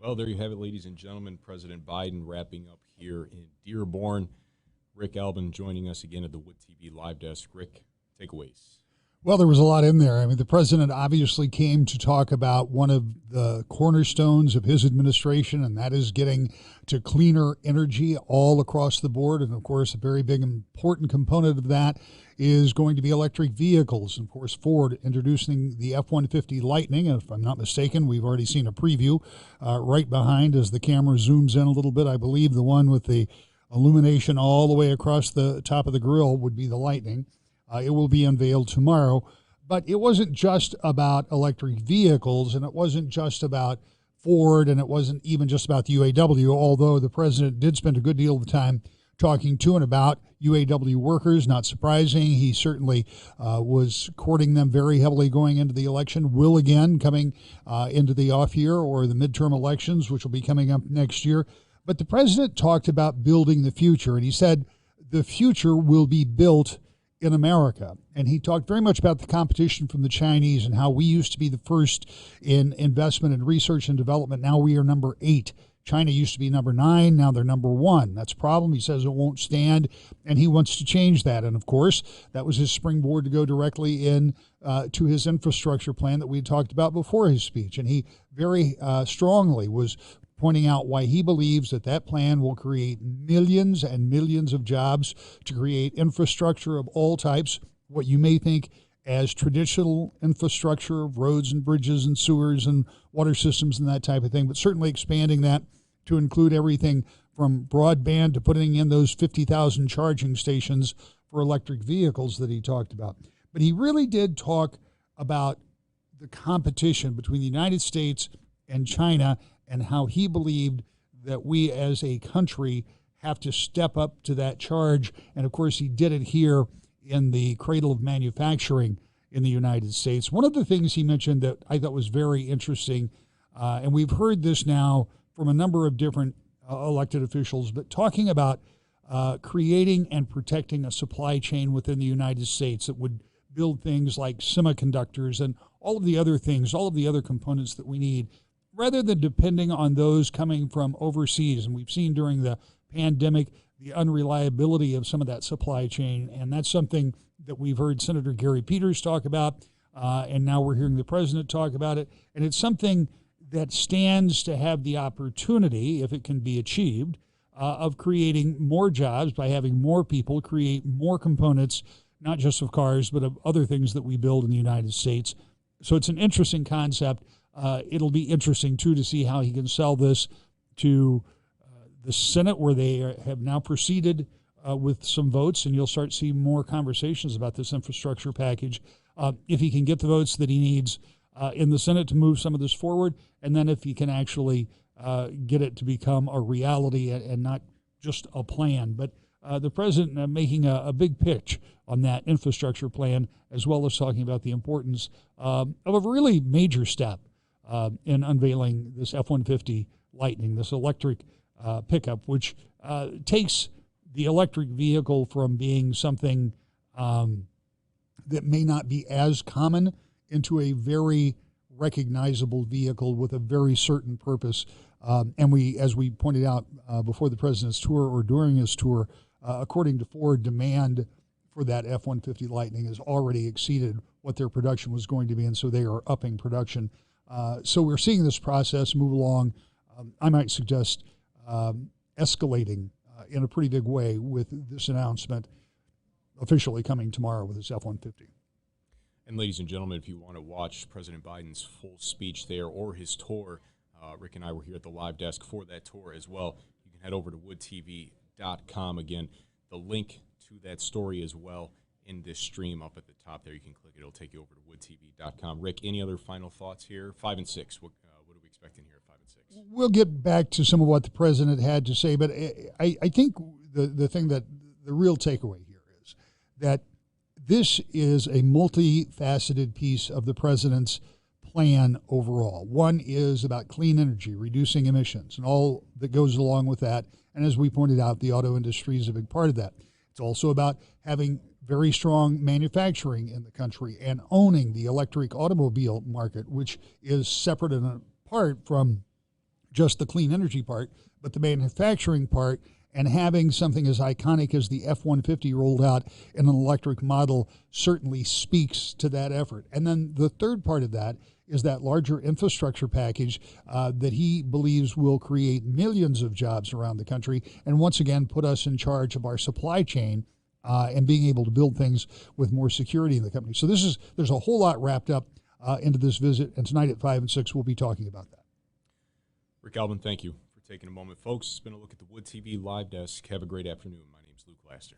Well, there you have it, ladies and gentlemen. President Biden wrapping up here in Dearborn. Rick Albin joining us again at the Wood TV Live Desk. Rick, takeaways. Well, there was a lot in there. I mean, the president obviously came to talk about one of the cornerstones of his administration, and that is getting to cleaner energy all across the board. And, of course, a very big, important component of that is going to be electric vehicles. And, of course, Ford introducing the F-150 Lightning. And if I'm not mistaken, we've already seen a preview right behind as the camera zooms in a little bit. I believe the one with the illumination all the way across the top of the grill would be the Lightning. It will be unveiled tomorrow. But it wasn't just about electric vehicles, and it wasn't just about Ford, and it wasn't even just about the UAW, although the president did spend a good deal of time talking to and about UAW workers. Not surprising. He certainly was courting them very heavily going into the election, will again coming into the off year or the midterm elections, which will be coming up next year. But the president talked about building the future, and he said the future will be built in America. And he talked very much about the competition from the Chinese and how we used to be the first in investment and research and development. Now we are number 8. China used to be number 9. Now they're number 1. That's a problem. He says it won't stand, and he wants to change that. And, of course, that was his springboard to go directly in to his infrastructure plan that we had talked about before his speech. And he very strongly was pointing out why he believes that that plan will create millions and millions of jobs to create infrastructure of all types, what you may think as traditional infrastructure of roads and bridges and sewers and water systems and that type of thing, but certainly expanding that to include everything from broadband to putting in those 50,000 charging stations for electric vehicles that he talked about. But he really did talk about the competition between the United States and China and how he believed that we as a country have to step up to that charge. And, of course, he did it here in the cradle of manufacturing in the United States. One of the things he mentioned that I thought was very interesting, and we've heard this now from a number of different elected officials, but talking about creating and protecting a supply chain within the United States that would build things like semiconductors and all of the other things, all of the other components that we need, rather than depending on those coming from overseas. And we've seen during the pandemic the unreliability of some of that supply chain, and that's something that we've heard Senator Gary Peters talk about, and now we're hearing the president talk about it. And it's something that stands to have the opportunity, if it can be achieved, of creating more jobs by having more people create more components, not just of cars, but of other things that we build in the United States. So it's an interesting concept. It'll be interesting, too, to see how he can sell this to the Senate, where they have now proceeded with some votes, and you'll start seeing more conversations about this infrastructure package. If he can get the votes that he needs in the Senate to move some of this forward, and then if he can actually get it to become a reality and not just a plan. But the president making a big pitch on that infrastructure plan, as well as talking about the importance of a really major step in unveiling this F-150 Lightning, this electric pickup, which takes the electric vehicle from being something that may not be as common into a very recognizable vehicle with a very certain purpose. And we, as we pointed out before the president's tour or during his tour, according to Ford, demand for that F-150 Lightning has already exceeded what their production was going to be, and so they are upping production. So we're seeing this process move along, I might suggest, escalating in a pretty big way with this announcement officially coming tomorrow with this F-150. And ladies and gentlemen, if you want to watch President Biden's full speech there or his tour, Rick and I were here at the live desk for that tour as well. You can head over to woodtv.com. Again, the link to that story as well in this stream up at the top there. You can click it. It'll take you over to woodtv.com. Rick, any other final thoughts here? 5 and 6. What are we expecting here at 5 and 6? We'll get back to some of what the president had to say, but I think the thing that the real takeaway here is that this is a multifaceted piece of the president's plan overall. One is about clean energy, reducing emissions, and all that goes along with that. And as we pointed out, the auto industry is a big part of that. It's also about having very strong manufacturing in the country and owning the electric automobile market, which is separate and apart from just the clean energy part, but the manufacturing part, and having something as iconic as the F-150 rolled out in an electric model certainly speaks to that effort. And then the third part of that is that larger infrastructure package that he believes will create millions of jobs around the country and once again put us in charge of our supply chain and being able to build things with more security in the company. So there's a whole lot wrapped up into this visit, and tonight at 5 and 6 we'll be talking about that. Rick Albin, thank you for taking a moment. Folks, it's been a look at the Wood TV Live Desk. Have a great afternoon. My name's Luke Laster.